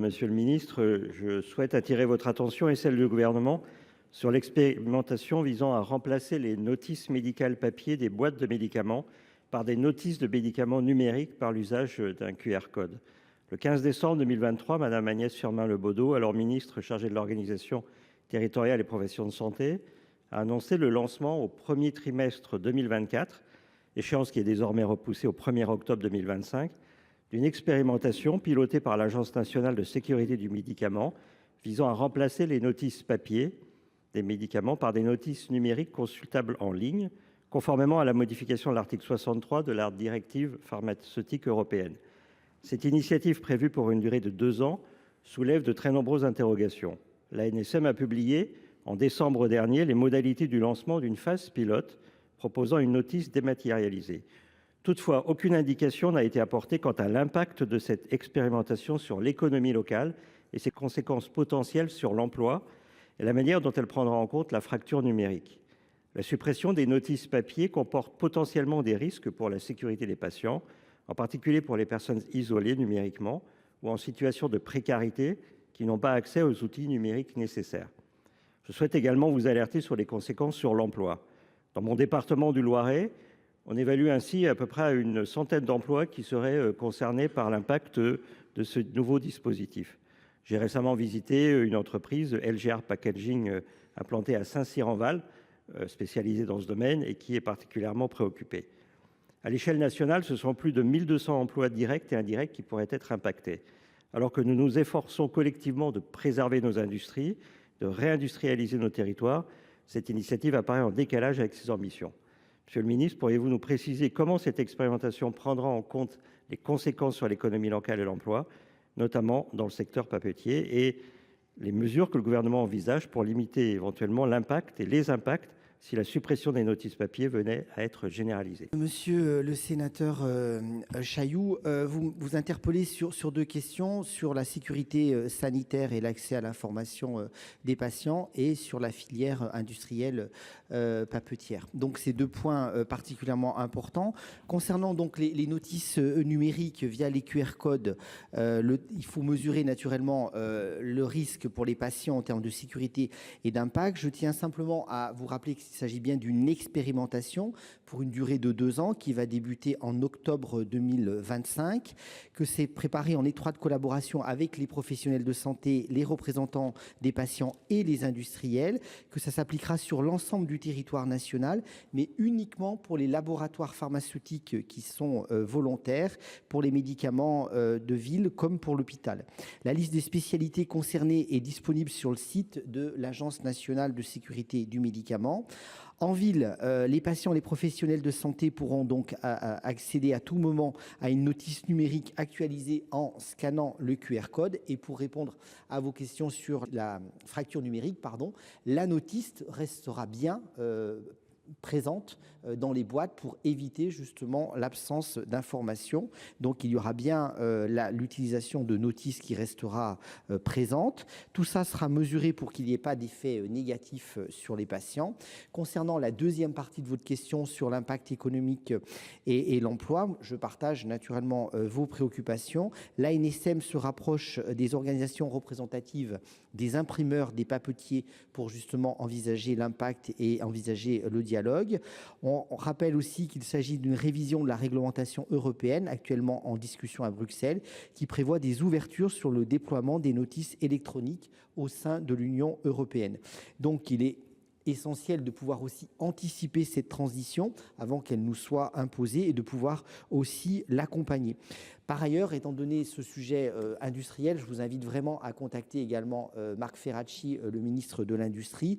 Monsieur le ministre, je souhaite attirer votre attention et celle du Gouvernement sur l'expérimentation visant à remplacer les notices médicales papier des boîtes de médicaments par des notices de médicaments numériques par l'usage d'un QR code. Le 15 décembre 2023, Madame Agnès Firmin Le Bodo, alors ministre chargée de l'organisation territoriale et professions de santé, a annoncé le lancement au premier trimestre 2024, échéance qui est désormais repoussée au 1er octobre 2025, d'une expérimentation pilotée par l'Agence nationale de sécurité du médicament visant à remplacer les notices papier des médicaments par des notices numériques consultables en ligne, conformément à la modification de l'article 63 de la directive pharmaceutique européenne. Cette initiative, prévue pour une durée de 2 ans, soulève de très nombreuses interrogations. L'ANSM a publié en décembre dernier les modalités du lancement d'une phase pilote proposant une notice dématérialisée. Toutefois, aucune indication n'a été apportée quant à l'impact de cette expérimentation sur l'économie locale et ses conséquences potentielles sur l'emploi et la manière dont elle prendra en compte la fracture numérique. La suppression des notices papier comporte potentiellement des risques pour la sécurité des patients, en particulier pour les personnes isolées numériquement ou en situation de précarité qui n'ont pas accès aux outils numériques nécessaires. Je souhaite également vous alerter sur les conséquences sur l'emploi. Dans mon département du Loiret, on évalue ainsi à peu près à une centaine d'emplois qui seraient concernés par l'impact de ce nouveau dispositif. J'ai récemment visité une entreprise, LGR Packaging, implantée à Saint-Cyr-en-Val, spécialisée dans ce domaine et qui est particulièrement préoccupée. À l'échelle nationale, ce sont plus de 1200 emplois directs et indirects qui pourraient être impactés. Alors que nous nous efforçons collectivement de préserver nos industries, de réindustrialiser nos territoires, cette initiative apparaît en décalage avec ses ambitions. Monsieur le ministre, pourriez-vous nous préciser comment cette expérimentation prendra en compte les conséquences sur l'économie locale et l'emploi, notamment dans le secteur papetier, et les mesures que le gouvernement envisage pour limiter éventuellement l'impact et les impacts si la suppression des notices papier venait à être généralisée? Monsieur le sénateur Chailloux, vous interpellez sur deux questions, sur la sécurité sanitaire et l'accès à l'information des patients et sur la filière industrielle papetière. Donc ces deux points particulièrement importants. Concernant donc les notices numériques via les QR codes, il faut mesurer naturellement le risque pour les patients en termes de sécurité et d'impact. Je tiens simplement à vous rappeler qu'il s'agit bien d'une expérimentation pour une durée de 2 ans qui va débuter en octobre 2025, que c'est préparé en étroite collaboration avec les professionnels de santé, les représentants des patients et les industriels, que ça s'appliquera sur l'ensemble du territoire national, mais uniquement pour les laboratoires pharmaceutiques qui sont volontaires, pour les médicaments de ville comme pour l'hôpital. La liste des spécialités concernées est disponible sur le site de l'Agence nationale de sécurité du médicament. En ville, les patients et les professionnels de santé pourront donc accéder à tout moment à une notice numérique actualisée en scannant le QR code. Et pour répondre à vos questions sur la fracture numérique, la notice restera bien présente dans les boîtes pour éviter justement l'absence d'informations. Donc il y aura bien l'utilisation de notices qui restera présente. Tout ça sera mesuré pour qu'il n'y ait pas d'effet négatif sur les patients. Concernant la deuxième partie de votre question sur l'impact économique et l'emploi, je partage naturellement vos préoccupations. L'ANSM se rapproche des organisations représentatives des imprimeurs, des papetiers pour justement envisager l'impact et envisager le dialogue. On rappelle aussi qu'il s'agit d'une révision de la réglementation européenne actuellement en discussion à Bruxelles qui prévoit des ouvertures sur le déploiement des notices électroniques au sein de l'Union européenne. Donc il est essentiel de pouvoir aussi anticiper cette transition avant qu'elle nous soit imposée et de pouvoir aussi l'accompagner. Par ailleurs, étant donné ce sujet industriel, je vous invite vraiment à contacter également Marc Ferracci, le ministre de l'Industrie,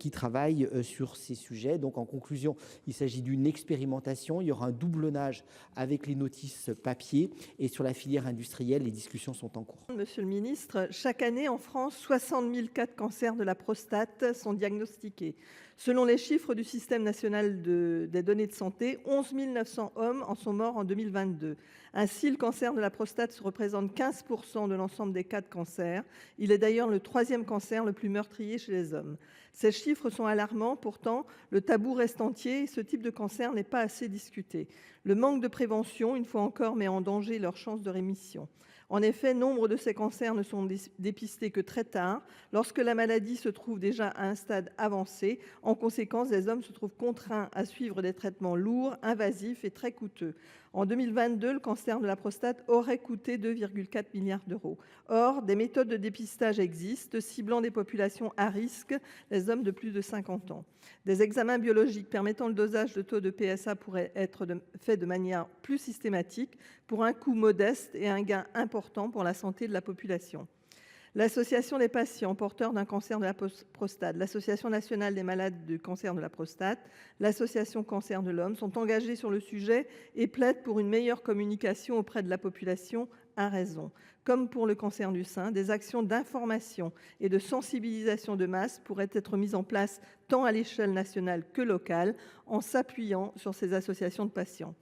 qui travaille sur ces sujets. Donc en conclusion, il s'agit d'une expérimentation. Il y aura un doublonnage avec les notices papier et sur la filière industrielle, les discussions sont en cours. Monsieur le ministre, chaque année en France, 60 000 cas de cancer de la prostate sont diagnostiqués. Selon les chiffres du système national des données de santé, 11 900 hommes en sont morts en 2022. Ainsi, le cancer de la prostate représente 15% de l'ensemble des cas de cancer. Il est d'ailleurs le 3e cancer le plus meurtrier chez les hommes. Ces chiffres sont alarmants, pourtant le tabou reste entier et ce type de cancer n'est pas assez discuté. Le manque de prévention, une fois encore, met en danger leurs chances de rémission. En effet, nombre de ces cancers ne sont dépistés que très tard, lorsque la maladie se trouve déjà à un stade avancé. En conséquence, les hommes se trouvent contraints à suivre des traitements lourds, invasifs et très coûteux. En 2022, le cancer de la prostate aurait coûté 2,4 milliards d'euros. Or, des méthodes de dépistage existent, ciblant des populations à risque, les hommes de plus de 50 ans. Des examens biologiques permettant le dosage de taux de PSA pourraient être faits de manière plus systématique, pour un coût modeste et un gain important pour la santé de la population. L'Association des patients porteurs d'un cancer de la prostate, l'Association nationale des malades du cancer de la prostate, l'Association Cancer de l'homme sont engagés sur le sujet et plaident pour une meilleure communication auprès de la population, à raison. Comme pour le cancer du sein, des actions d'information et de sensibilisation de masse pourraient être mises en place tant à l'échelle nationale que locale, en s'appuyant sur ces associations de patients.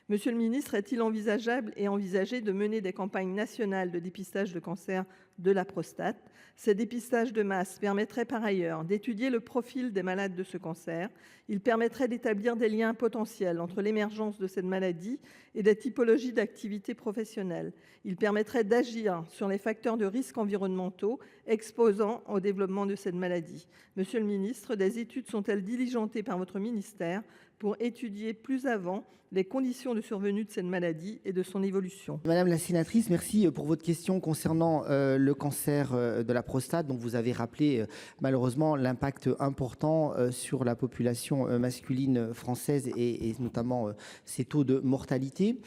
Monsieur le ministre, est-il envisageable et envisagé de mener des campagnes nationales de dépistage de cancer de la prostate? Ces dépistages de masse permettraient par ailleurs d'étudier le profil des malades de ce cancer. Ils permettraient d'établir des liens potentiels entre l'émergence de cette maladie et des typologies d'activités professionnelles. Ils permettraient d'agir sur les facteurs de risque environnementaux exposant au développement de cette maladie. Monsieur le ministre, des études sont-elles diligentées par votre ministère pour étudier plus avant les conditions de survenue de cette maladie et de son évolution? Madame la sénatrice, merci pour votre question concernant le cancer de la prostate, dont vous avez rappelé malheureusement l'impact important sur la population masculine française et notamment ses taux de mortalité.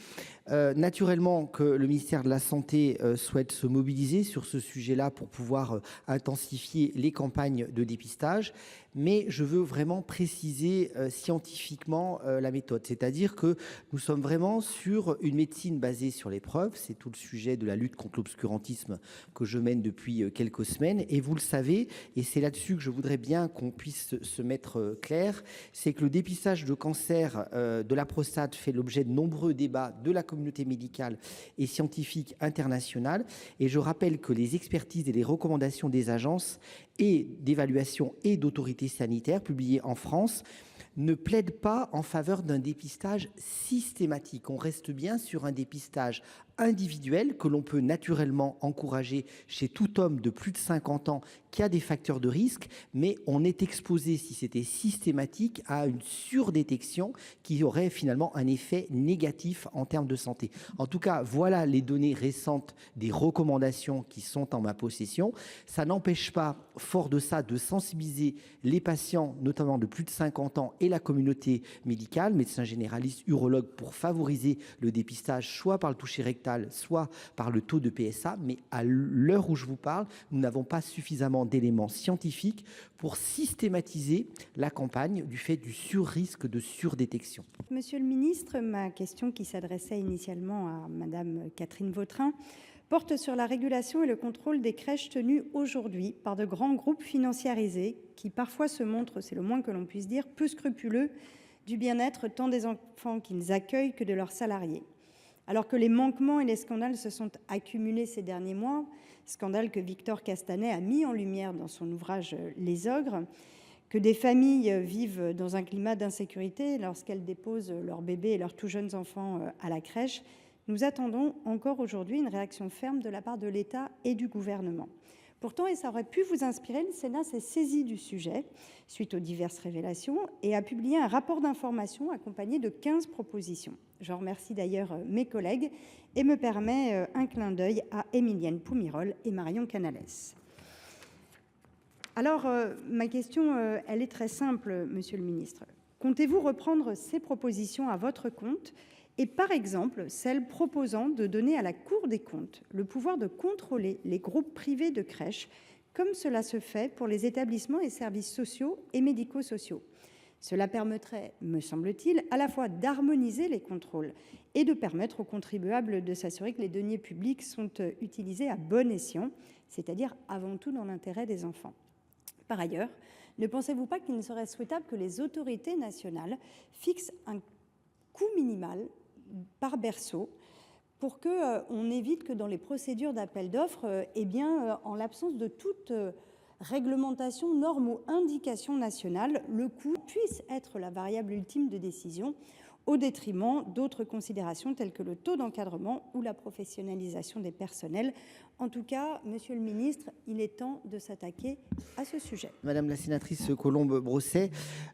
Naturellement que le ministère de la Santé souhaite se mobiliser sur ce sujet-là pour pouvoir intensifier les campagnes de dépistage. Mais je veux vraiment préciser scientifiquement la méthode. C'est-à-dire que nous sommes vraiment sur une médecine basée sur les preuves. C'est tout le sujet de la lutte contre l'obscurantisme que je mène depuis quelques semaines. Et vous le savez, et c'est là-dessus que je voudrais bien qu'on puisse se mettre clair, c'est que le dépistage de cancer de la prostate fait l'objet de nombreux débats de la communauté médicale et scientifique internationale. Et je rappelle que les expertises et les recommandations des agences et d'évaluation et d'autorité sanitaire publiées en France ne plaident pas en faveur d'un dépistage systématique. On reste bien sur un dépistage individuel que l'on peut naturellement encourager chez tout homme de plus de 50 ans qui a des facteurs de risque, mais on est exposé, si c'était systématique, à une surdétection qui aurait finalement un effet négatif en termes de santé. En tout cas, voilà les données récentes des recommandations qui sont en ma possession. Ça n'empêche pas, fort de ça, de sensibiliser les patients, notamment de plus de 50 ans, et la communauté médicale, médecins généralistes, urologues, pour favoriser le dépistage, soit par le toucher rectal, soit par le taux de PSA. Mais à l'heure où je vous parle, nous n'avons pas suffisamment d'éléments scientifiques pour systématiser la campagne du fait du sur-risque de surdétection. Monsieur le ministre, ma question, qui s'adressait initialement à Madame Catherine Vautrin, porte sur la régulation et le contrôle des crèches tenues aujourd'hui par de grands groupes financiarisés qui parfois se montrent, c'est le moins que l'on puisse dire, peu scrupuleux du bien-être tant des enfants qu'ils accueillent que de leurs salariés. Alors que les manquements et les scandales se sont accumulés ces derniers mois, scandales que Victor Castanet a mis en lumière dans son ouvrage « Les ogres », que des familles vivent dans un climat d'insécurité lorsqu'elles déposent leurs bébés et leurs tout jeunes enfants à la crèche, nous attendons encore aujourd'hui une réaction ferme de la part de l'État et du gouvernement. Pourtant, et ça aurait pu vous inspirer, le Sénat s'est saisi du sujet suite aux diverses révélations et a publié un rapport d'information accompagné de 15 propositions. Je remercie d'ailleurs mes collègues et me permets un clin d'œil à Émilienne Poumirol et Marion Canales. Alors, ma question, elle est très simple, Monsieur le Ministre. Comptez-vous reprendre ces propositions à votre compte et, par exemple, celle proposant de donner à la Cour des comptes le pouvoir de contrôler les groupes privés de crèches, comme cela se fait pour les établissements et services sociaux et médico-sociaux. Cela permettrait, me semble-t-il, à la fois d'harmoniser les contrôles et de permettre aux contribuables de s'assurer que les deniers publics sont utilisés à bon escient, c'est-à-dire avant tout dans l'intérêt des enfants. Par ailleurs, ne pensez-vous pas qu'il ne serait souhaitable que les autorités nationales fixent un coût minimal par berceau pour qu'on évite que dans les procédures d'appel d'offres, en l'absence de toute réglementation, norme ou indication nationale, le coût puisse être la variable ultime de décision, au détriment d'autres considérations telles que le taux d'encadrement ou la professionnalisation des personnels. En tout cas, Monsieur le Ministre, il est temps de s'attaquer à ce sujet. Madame la sénatrice Colombe-Brosset,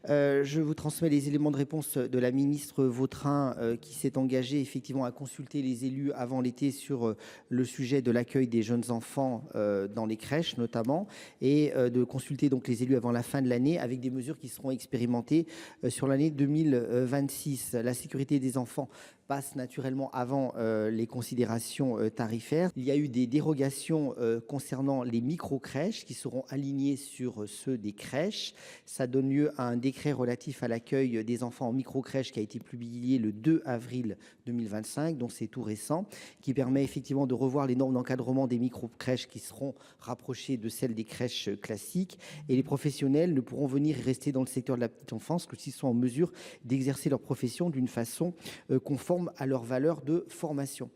je vous transmets les éléments de réponse de la ministre Vautrin qui s'est engagée effectivement à consulter les élus avant l'été sur le sujet de l'accueil des jeunes enfants dans les crèches notamment, et de consulter donc les élus avant la fin de l'année avec des mesures qui seront expérimentées sur l'année 2026. La sécurité des enfants passe naturellement avant les considérations tarifaires. Il y a eu des dérogations concernant les micro-crèches qui seront alignées sur ceux des crèches. Ça donne lieu à un décret relatif à l'accueil des enfants en micro-crèche qui a été publié le 2 avril 2025, donc c'est tout récent, qui permet effectivement de revoir les normes d'encadrement des micro-crèches qui seront rapprochées de celles des crèches classiques. Et les professionnels ne pourront venir et rester dans le secteur de la petite enfance que s'ils sont en mesure d'exercer leur profession d'une façon conforme à leur valeur de formation.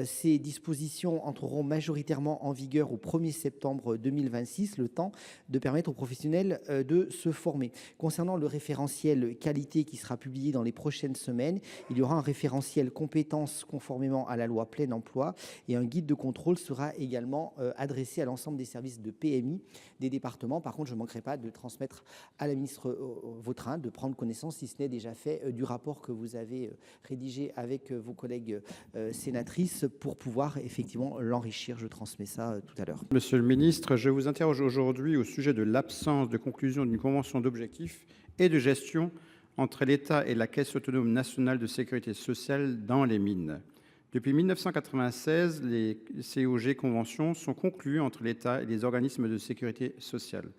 Ces dispositions entreront majoritairement en vigueur au 1er septembre 2026, le temps de permettre aux professionnels de se former. Concernant le référentiel qualité qui sera publié dans les prochaines semaines, il y aura un référentiel compétences conformément à la loi plein emploi et un guide de contrôle sera également adressé à l'ensemble des services de PMI des départements. Par contre, je ne manquerai pas de transmettre à la ministre Vautrin de prendre connaissance, si ce n'est déjà fait, du rapport que vous avez rédigé avec vos collègues sénatrices pour pouvoir effectivement l'enrichir. Je transmets ça tout à l'heure. Monsieur le ministre, je vous interroge aujourd'hui au sujet de l'absence de conclusion d'une convention d'objectifs et de gestion entre l'État et la Caisse autonome nationale de sécurité sociale dans les mines. Depuis 1996, les COG conventions sont conclues entre l'État et les organismes de sécurité sociale.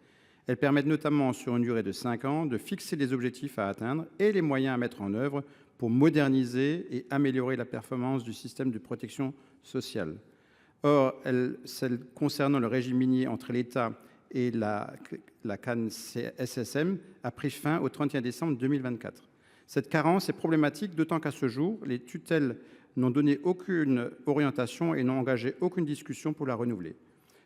Elles permettent notamment, sur une durée de 5 ans, de fixer les objectifs à atteindre et les moyens à mettre en œuvre pour moderniser et améliorer la performance du système de protection sociale. Or, celle concernant le régime minier entre l'État et la CAN-SSM a pris fin au 31 décembre 2024. Cette carence est problématique, d'autant qu'à ce jour, les tutelles n'ont donné aucune orientation et n'ont engagé aucune discussion pour la renouveler.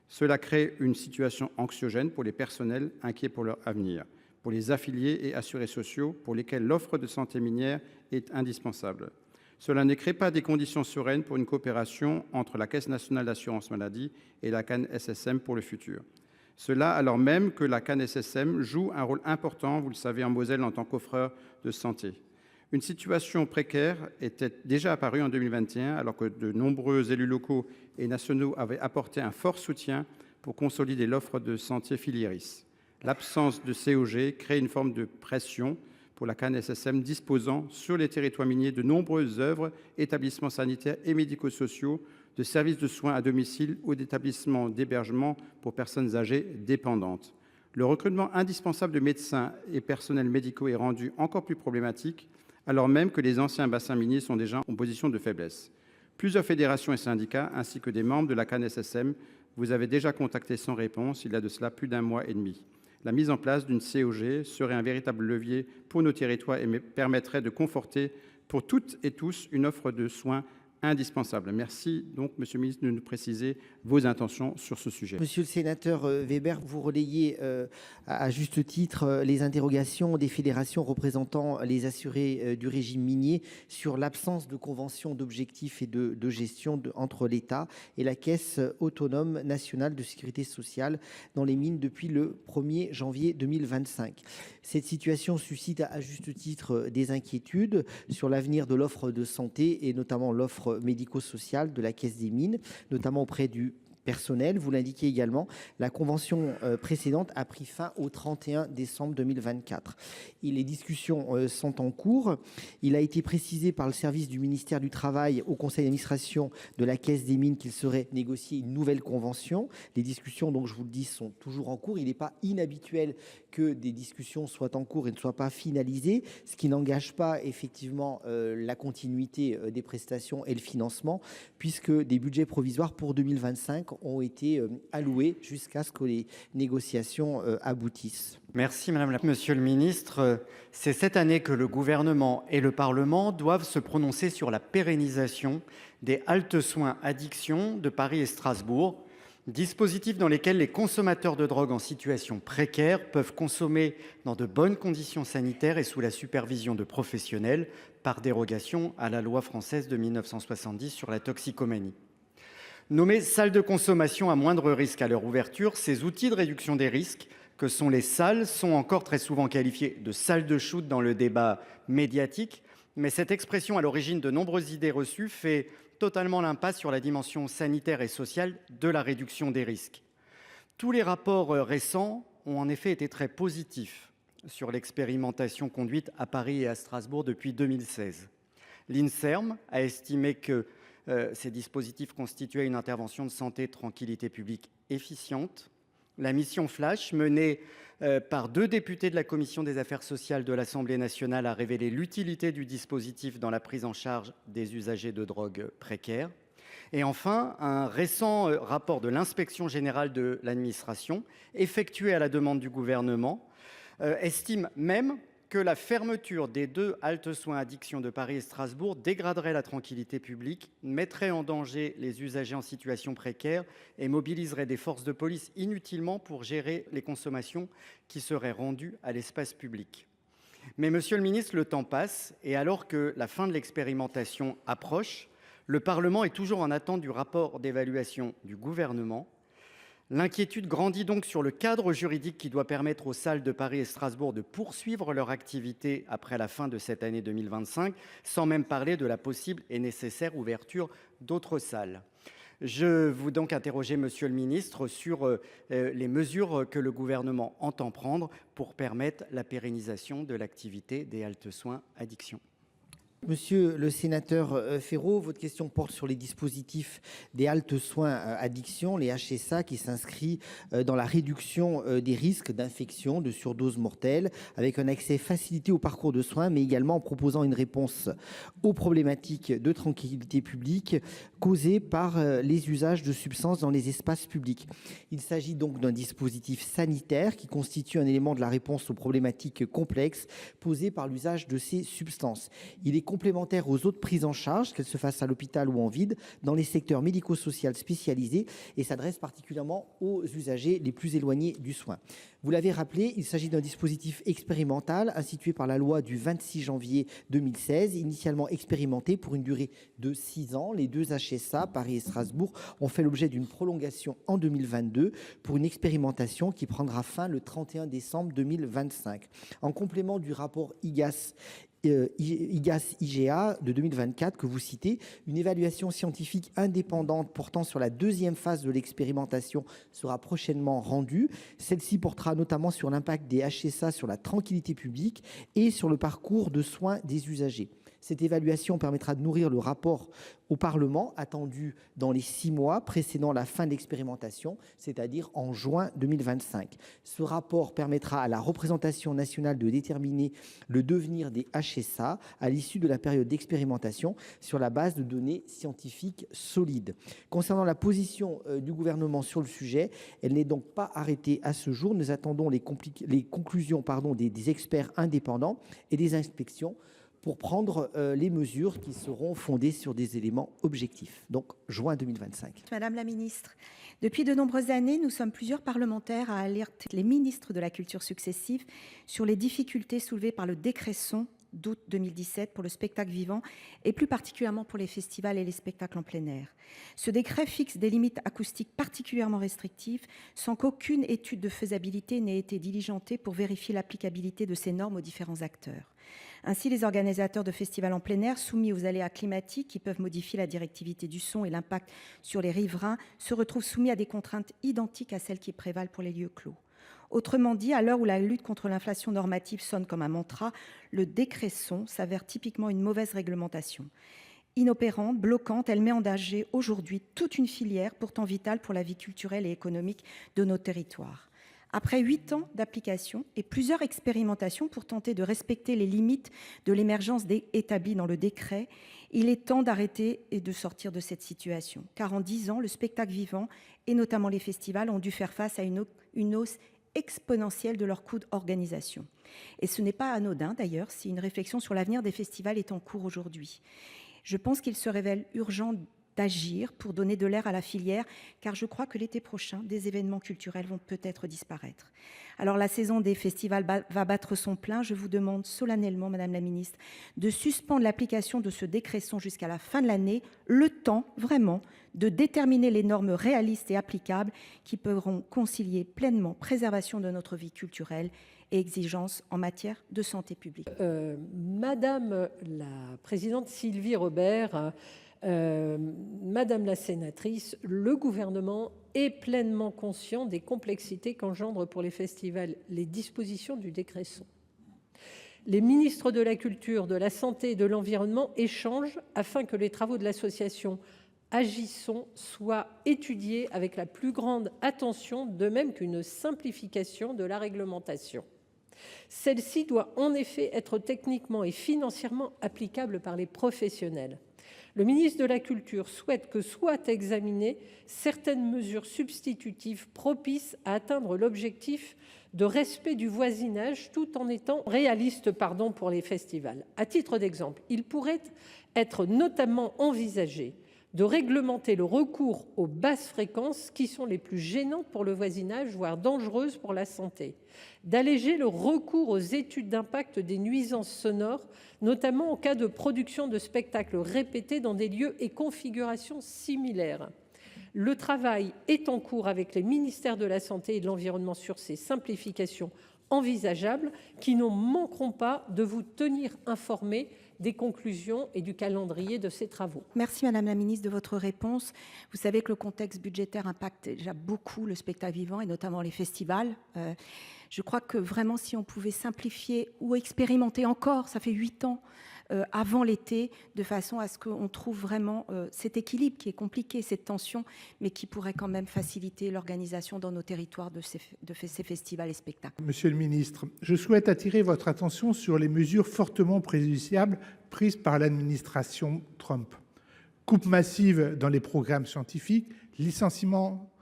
Cela crée une situation anxiogène pour les personnels inquiets pour leur avenir, pour les affiliés et assurés sociaux pour lesquels l'offre de santé minière est indispensable. Cela ne crée pas des conditions sereines pour une coopération entre la Caisse nationale d'assurance maladie et la CAN-SSM pour le futur. Cela alors même que la CAN-SSM joue un rôle important, vous le savez, en Moselle en tant qu'offreur de santé. Une situation précaire était déjà apparue en 2021 alors que de nombreux élus locaux et nationaux avaient apporté un fort soutien pour consolider l'offre de santé filiéris. L'absence de COG crée une forme de pression pour la CAN-SSM disposant sur les territoires miniers de nombreuses œuvres, établissements sanitaires et médico-sociaux, de services de soins à domicile ou d'établissements d'hébergement pour personnes âgées dépendantes. Le recrutement indispensable de médecins et personnels médicaux est rendu encore plus problématique alors même que les anciens bassins miniers sont déjà en position de faiblesse. Plusieurs fédérations et syndicats, ainsi que des membres de la CAN-SSM, vous avez déjà contacté sans réponse il y a de cela plus d'un mois et demi. La mise en place d'une COG serait un véritable levier pour nos territoires et permettrait de conforter pour toutes et tous une offre de soins indispensable. Merci donc, Monsieur le ministre, de nous préciser vos intentions sur ce sujet. Monsieur le sénateur Weber, vous relayez à juste titre les interrogations des fédérations représentant les assurés du régime minier sur l'absence de convention d'objectifs et de gestion entre l'État et la Caisse autonome nationale de sécurité sociale dans les mines depuis le 1er janvier 2025. Cette situation suscite à juste titre des inquiétudes sur l'avenir de l'offre de santé et notamment l'offre médico-sociale de la Caisse des mines, notamment auprès du personnel. Vous l'indiquez également, la convention précédente a pris fin au 31 décembre 2024. Et les discussions sont en cours. Il a été précisé par le service du ministère du Travail au conseil d'administration de la Caisse des mines qu'il serait négocié une nouvelle convention. Les discussions, donc je vous le dis, sont toujours en cours. Il n'est pas inhabituel que des discussions soient en cours et ne soient pas finalisées, ce qui n'engage pas effectivement la continuité des prestations et le financement, puisque des budgets provisoires pour 2025 ont été alloués jusqu'à ce que les négociations aboutissent. Merci Madame la Monsieur le Ministre, c'est cette année que le gouvernement et le Parlement doivent se prononcer sur la pérennisation des haltes soins addiction de Paris et Strasbourg. dispositifs dans lesquels les consommateurs de drogue en situation précaire peuvent consommer dans de bonnes conditions sanitaires et sous la supervision de professionnels, par dérogation à la loi française de 1970 sur la toxicomanie. Nommés salles de consommation à moindre risque à leur ouverture, ces outils de réduction des risques que sont les salles sont encore très souvent qualifiés de salles de shoot dans le débat médiatique, mais cette expression à l'origine de nombreuses idées reçues fait totalement l'impasse sur la dimension sanitaire et sociale de la réduction des risques. Tous les rapports récents ont en effet été très positifs sur l'expérimentation conduite à Paris et à Strasbourg depuis 2016. L'INSERM a estimé que ces dispositifs constituaient une intervention de santé et de tranquillité publique efficiente. La mission Flash, menée par 2 députés de la Commission des affaires sociales de l'Assemblée nationale, a révélé l'utilité du dispositif dans la prise en charge des usagers de drogue précaires. Et enfin, un récent rapport de l'Inspection générale de l'administration, effectué à la demande du gouvernement, estime même que la fermeture des 2 haltes soins addiction de Paris et Strasbourg dégraderait la tranquillité publique, mettrait en danger les usagers en situation précaire et mobiliserait des forces de police inutilement pour gérer les consommations qui seraient rendues à l'espace public. Mais monsieur le ministre, le temps passe et alors que la fin de l'expérimentation approche, le Parlement est toujours en attente du rapport d'évaluation du gouvernement. L'inquiétude grandit donc sur le cadre juridique qui doit permettre aux salles de Paris et Strasbourg de poursuivre leur activité après la fin de cette année 2025, sans même parler de la possible et nécessaire ouverture d'autres salles. Je vous donc interroger, monsieur le ministre, sur les mesures que le gouvernement entend prendre pour permettre la pérennisation de l'activité des haltes soins addiction. Monsieur le sénateur Féraud, votre question porte sur les dispositifs des haltes soins addiction, les HSA, qui s'inscrit dans la réduction des risques d'infection, de surdose mortelle, avec un accès facilité au parcours de soins, mais également en proposant une réponse aux problématiques de tranquillité publique causées par les usages de substances dans les espaces publics. Il s'agit donc d'un dispositif sanitaire qui constitue un élément de la réponse aux problématiques complexes posées par l'usage de ces substances. Il est complémentaire aux autres prises en charge, qu'elles se fassent à l'hôpital ou en vide, dans les secteurs médico-sociaux spécialisés et s'adresse particulièrement aux usagers les plus éloignés du soin. Vous l'avez rappelé, il s'agit d'un dispositif expérimental institué par la loi du 26 janvier 2016, initialement expérimenté pour une durée de 6 ans. Les 2 HSA, Paris et Strasbourg, ont fait l'objet d'une prolongation en 2022 pour une expérimentation qui prendra fin le 31 décembre 2025. En complément du rapport IGA de 2024 que vous citez, une évaluation scientifique indépendante portant sur la 2e phase de l'expérimentation sera prochainement rendue. Celle-ci portera notamment sur l'impact des HSA sur la tranquillité publique et sur le parcours de soins des usagers. Cette évaluation permettra de nourrir le rapport au Parlement attendu dans les 6 mois précédant la fin de l'expérimentation, c'est-à-dire en juin 2025. Ce rapport permettra à la représentation nationale de déterminer le devenir des HSA à l'issue de la période d'expérimentation sur la base de données scientifiques solides. Concernant la position du gouvernement sur le sujet, elle n'est donc pas arrêtée à ce jour. Nous attendons les conclusions des experts indépendants et des inspections pour prendre les mesures qui seront fondées sur des éléments objectifs. Donc, juin 2025. Madame la ministre, depuis de nombreuses années, nous sommes plusieurs parlementaires à alerter les ministres de la culture successifs sur les difficultés soulevées par le décret-son d'août 2017 pour le spectacle vivant et plus particulièrement pour les festivals et les spectacles en plein air. Ce décret fixe des limites acoustiques particulièrement restrictives sans qu'aucune étude de faisabilité n'ait été diligentée pour vérifier l'applicabilité de ces normes aux différents acteurs. Ainsi, les organisateurs de festivals en plein air soumis aux aléas climatiques qui peuvent modifier la directivité du son et l'impact sur les riverains se retrouvent soumis à des contraintes identiques à celles qui prévalent pour les lieux clos. Autrement dit, à l'heure où la lutte contre l'inflation normative sonne comme un mantra, le décret son s'avère typiquement une mauvaise réglementation. Inopérante, bloquante, elle met en danger aujourd'hui toute une filière pourtant vitale pour la vie culturelle et économique de nos territoires. Après 8 ans d'application et plusieurs expérimentations pour tenter de respecter les limites de l'émergence établies dans le décret, il est temps d'arrêter et de sortir de cette situation. Car en 10 ans, le spectacle vivant et notamment les festivals ont dû faire face à une hausse exponentielle de leurs coûts d'organisation. Et ce n'est pas anodin d'ailleurs si une réflexion sur l'avenir des festivals est en cours aujourd'hui. Je pense qu'il se révèle urgent d'agir pour donner de l'air à la filière, car je crois que l'été prochain, des événements culturels vont peut-être disparaître. Alors la saison des festivals va battre son plein. Je vous demande solennellement, Madame la Ministre, de suspendre l'application de ce décret-son jusqu'à la fin de l'année, le temps vraiment de déterminer les normes réalistes et applicables qui pourront concilier pleinement préservation de notre vie culturelle et exigences en matière de santé publique. Madame la présidente Sylvie Robert, Madame la sénatrice, le gouvernement est pleinement conscient des complexités qu'engendrent pour les festivals les dispositions du décret-son. Les ministres de la Culture, de la Santé et de l'Environnement échangent afin que les travaux de l'association Agissons soient étudiés avec la plus grande attention, de même qu'une simplification de la réglementation. Celle-ci doit en effet être techniquement et financièrement applicable par les professionnels. Le ministre de la Culture souhaite que soient examinées certaines mesures substitutives propices à atteindre l'objectif de respect du voisinage tout en étant réaliste pour les festivals. À titre d'exemple, il pourrait être notamment envisagé de réglementer le recours aux basses fréquences qui sont les plus gênantes pour le voisinage, voire dangereuses pour la santé, d'alléger le recours aux études d'impact des nuisances sonores, notamment en cas de production de spectacles répétés dans des lieux et configurations similaires. Le travail est en cours avec les ministères de la Santé et de l'Environnement sur ces simplifications envisageables qui ne manqueront pas de vous tenir informés des conclusions et du calendrier de ces travaux. Merci Madame la Ministre de votre réponse. Vous savez que le contexte budgétaire impacte déjà beaucoup le spectacle vivant et notamment les festivals. Je crois que vraiment si on pouvait simplifier ou expérimenter encore, ça fait 8 ans, avant l'été, de façon à ce qu'on trouve vraiment cet équilibre qui est compliqué, cette tension, mais qui pourrait quand même faciliter l'organisation dans nos territoires de ces festivals et spectacles. Monsieur le ministre, je souhaite attirer votre attention sur les mesures fortement préjudiciables prises par l'administration Trump. Coupe massive dans les programmes scientifiques, licenciement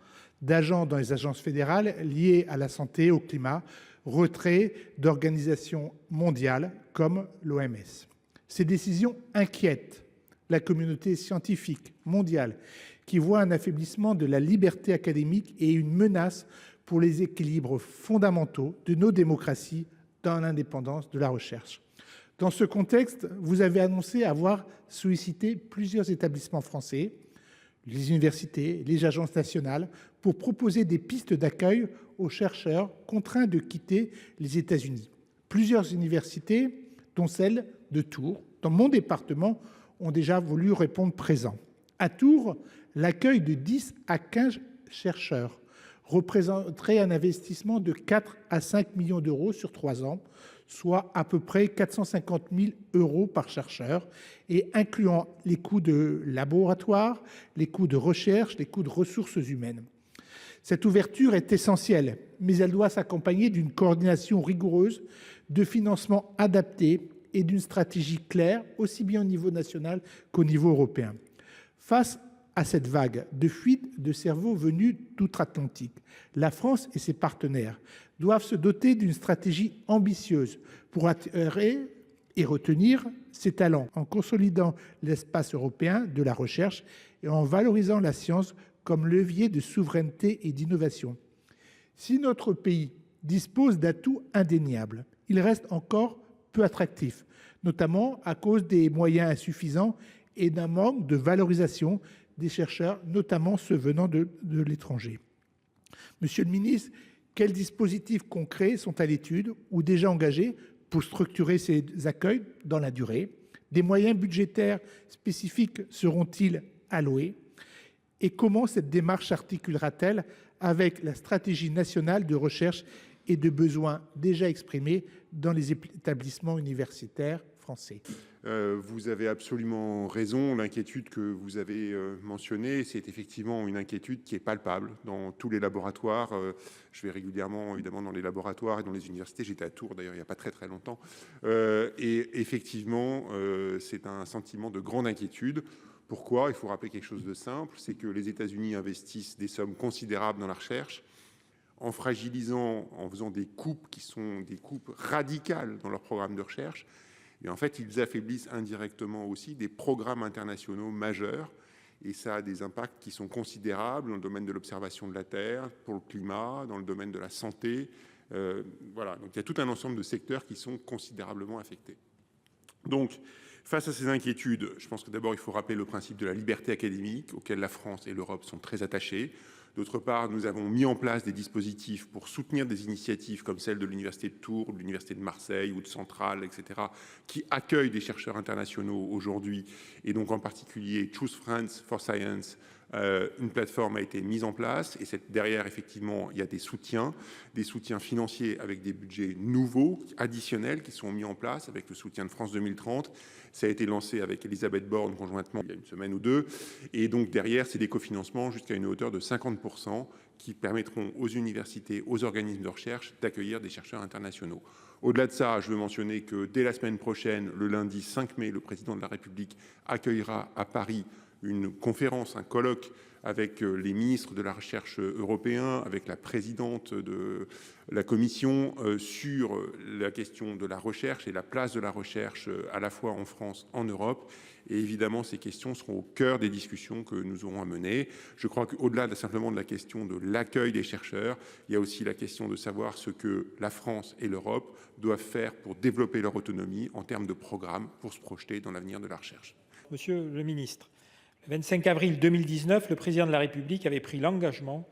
d'agents dans les agences fédérales liées à la santé, au climat, retrait d'organisations mondiales comme l'OMS. Ces décisions inquiètent la communauté scientifique mondiale qui voit un affaiblissement de la liberté académique et une menace pour les équilibres fondamentaux de nos démocraties dans l'indépendance de la recherche. Dans ce contexte, vous avez annoncé avoir sollicité plusieurs établissements français, les universités, les agences nationales, pour proposer des pistes d'accueil aux chercheurs contraints de quitter les États-Unis. Plusieurs universités, dont celle de Tours, dans mon département, ont déjà voulu répondre présent. À Tours, l'accueil de 10 à 15 chercheurs représenterait un investissement de 4 à 5 millions d'euros sur 3 ans, soit à peu près 450 000 euros par chercheur, et incluant les coûts de laboratoire, les coûts de recherche, les coûts de ressources humaines. Cette ouverture est essentielle, mais elle doit s'accompagner d'une coordination rigoureuse, de financement adapté et d'une stratégie claire, aussi bien au niveau national qu'au niveau européen. Face à cette vague de fuite de cerveaux venus d'outre-Atlantique, la France et ses partenaires doivent se doter d'une stratégie ambitieuse pour attirer et retenir ces talents, en consolidant l'espace européen de la recherche et en valorisant la science comme levier de souveraineté et d'innovation. Si notre pays dispose d'atouts indéniables, il reste encore peu attractif, notamment à cause des moyens insuffisants et d'un manque de valorisation des chercheurs, notamment ceux venant de l'étranger. Monsieur le ministre, quels dispositifs concrets sont à l'étude ou déjà engagés pour structurer ces accueils dans la durée? Des moyens budgétaires spécifiques seront-ils alloués? Et comment cette démarche s'articulera-t-elle avec la stratégie nationale de recherche et de besoins déjà exprimés dans les établissements universitaires français? Vous avez absolument raison. L'inquiétude que vous avez mentionnée, c'est effectivement une inquiétude qui est palpable dans tous les laboratoires. Je vais régulièrement, évidemment, dans les laboratoires et dans les universités. J'étais à Tours, d'ailleurs, il n'y a pas très, très longtemps. Et effectivement, c'est un sentiment de grande inquiétude. Pourquoi? Il faut rappeler quelque chose de simple, c'est que les États-Unis investissent des sommes considérables dans la recherche, en fragilisant, en faisant des coupes qui sont des coupes radicales dans leur programme de recherche. Et en fait, ils affaiblissent indirectement aussi des programmes internationaux majeurs Et ça a des impacts qui sont considérables dans le domaine de l'observation de la Terre, pour le climat, dans le domaine de la santé. Voilà, donc il y a tout un ensemble de secteurs qui sont considérablement affectés. Donc, face à ces inquiétudes, je pense que d'abord, il faut rappeler le principe de la liberté académique, auquel la France et l'Europe sont très attachées. D'autre part, nous avons mis en place des dispositifs pour soutenir des initiatives comme celle de l'Université de Tours, de l'Université de Marseille ou de Centrale, etc., qui accueillent des chercheurs internationaux aujourd'hui, et donc en particulier Choose France for Science. Une plateforme a été mise en place, et derrière, effectivement, il y a des soutiens financiers avec des budgets nouveaux, additionnels, qui sont mis en place avec le soutien de France 2030. Ça a été lancé avec Elisabeth Borne conjointement il y a une semaine ou deux. Et donc derrière, c'est des cofinancements jusqu'à une hauteur de 50% qui permettront aux universités, aux organismes de recherche d'accueillir des chercheurs internationaux. Au-delà de ça, je veux mentionner que dès la semaine prochaine, le lundi 5 mai, le président de la République accueillera à Paris une conférence, un colloque avec les ministres de la recherche européens, avec la présidente de la Commission sur la question de la recherche et la place de la recherche à la fois en France, en Europe. Et évidemment, ces questions seront au cœur des discussions que nous aurons à mener. Je crois qu'au-delà simplement de la question de l'accueil des chercheurs, il y a aussi la question de savoir ce que la France et l'Europe doivent faire pour développer leur autonomie en termes de programmes pour se projeter dans l'avenir de la recherche. Monsieur le ministre, le 25 avril 2019, le président de la République avait pris l'engagement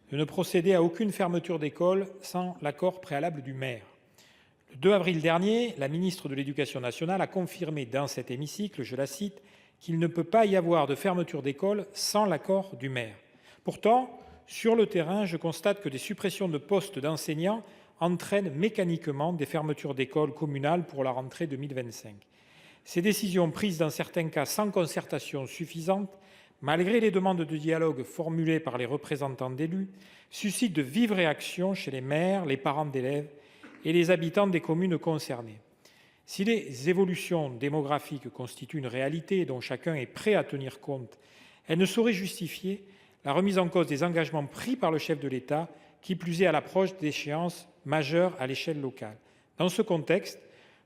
de ne procéder à aucune fermeture d'école sans l'accord préalable du maire. Le 2 avril dernier, la ministre de l'Éducation nationale a confirmé dans cet hémicycle, je la cite, qu'il ne peut pas y avoir de fermeture d'école sans l'accord du maire. Pourtant, sur le terrain, je constate que des suppressions de postes d'enseignants entraînent mécaniquement des fermetures d'écoles communales pour la rentrée 2025. Ces décisions prises dans certains cas sans concertation suffisante, malgré les demandes de dialogue formulées par les représentants d'élus, suscitent de vives réactions chez les maires, les parents d'élèves et les habitants des communes concernées. Si les évolutions démographiques constituent une réalité dont chacun est prêt à tenir compte, elles ne sauraient justifier la remise en cause des engagements pris par le chef de l'État, qui plus est à l'approche d'échéances majeures à l'échelle locale. Dans ce contexte,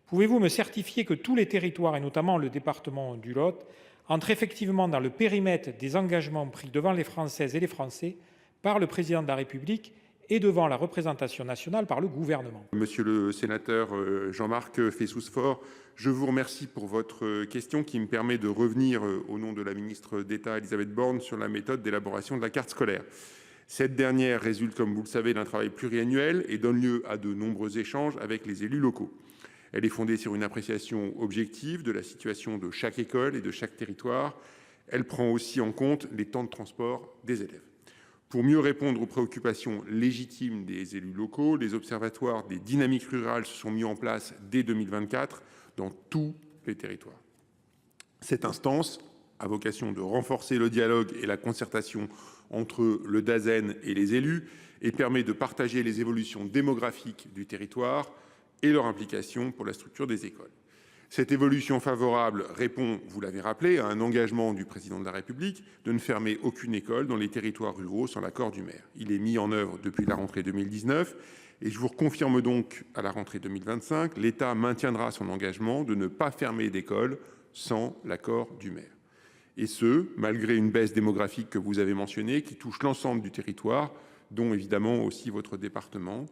pouvez-vous me certifier que tous les territoires, et notamment le département du Lot, entrent effectivement dans le périmètre des engagements pris devant les Françaises et les Français par le Président de la République et devant la représentation nationale par le gouvernement? Monsieur le sénateur Jean-Marc Fessous-Fort, je vous remercie pour votre question qui me permet de revenir au nom de la ministre d'État Elisabeth Borne sur la méthode d'élaboration de la carte scolaire. Cette dernière résulte, comme vous le savez, d'un travail pluriannuel et donne lieu à de nombreux échanges avec les élus locaux. Elle est fondée sur une appréciation objective de la situation de chaque école et de chaque territoire. Elle prend aussi en compte les temps de transport des élèves. Pour mieux répondre aux préoccupations légitimes des élus locaux, les observatoires des dynamiques rurales se sont mis en place dès 2024 dans tous les territoires. Cette instance a vocation de renforcer le dialogue et la concertation entre le DAZEN et les élus et permet de partager les évolutions démographiques du territoire et leur implication pour la structure des écoles. Cette évolution favorable répond, vous l'avez rappelé, à un engagement du président de la République de ne fermer aucune école dans les territoires ruraux sans l'accord du maire. Il est mis en œuvre depuis la rentrée 2019 et je vous confirme donc à la rentrée 2025, l'État maintiendra son engagement de ne pas fermer d'école sans l'accord du maire. Et ce, malgré une baisse démographique que vous avez mentionnée qui touche l'ensemble du territoire, dont évidemment aussi votre département.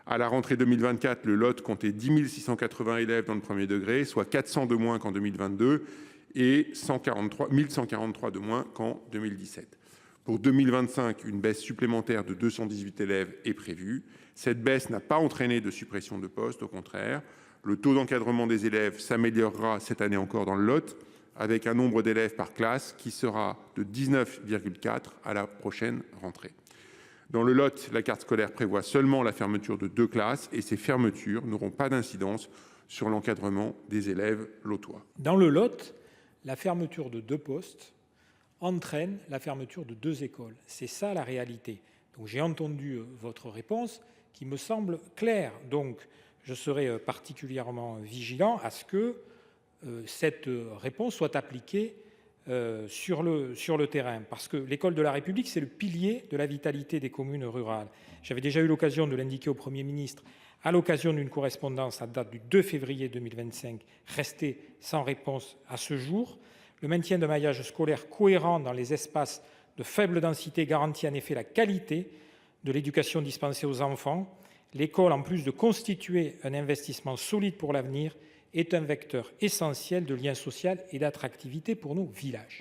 À la rentrée 2024, le Lot comptait 10 680 élèves dans le premier degré, soit 400 de moins qu'en 2022 et 1143 de moins qu'en 2017. Pour 2025, une baisse supplémentaire de 218 élèves est prévue. Cette baisse n'a pas entraîné de suppression de postes, au contraire. Le taux d'encadrement des élèves s'améliorera cette année encore dans le Lot, avec un nombre d'élèves par classe qui sera de 19,4 à la prochaine rentrée. Dans le Lot, la carte scolaire prévoit seulement la fermeture de 2 classes et ces fermetures n'auront pas d'incidence sur l'encadrement des élèves lotois. Dans le Lot, la fermeture de 2 postes entraîne la fermeture de 2 écoles. C'est ça la réalité. Donc j'ai entendu votre réponse qui me semble claire. Donc je serai particulièrement vigilant à ce que cette réponse soit appliquée sur le terrain, parce que l'école de la République, c'est le pilier de la vitalité des communes rurales. J'avais déjà eu l'occasion de l'indiquer au Premier ministre à l'occasion d'une correspondance à date du 2 février 2025, restée sans réponse à ce jour. Le maintien de maillage scolaire cohérent dans les espaces de faible densité garantit en effet la qualité de l'éducation dispensée aux enfants. L'école, en plus de constituer un investissement solide pour l'avenir, est un vecteur essentiel de lien social et d'attractivité pour nos villages.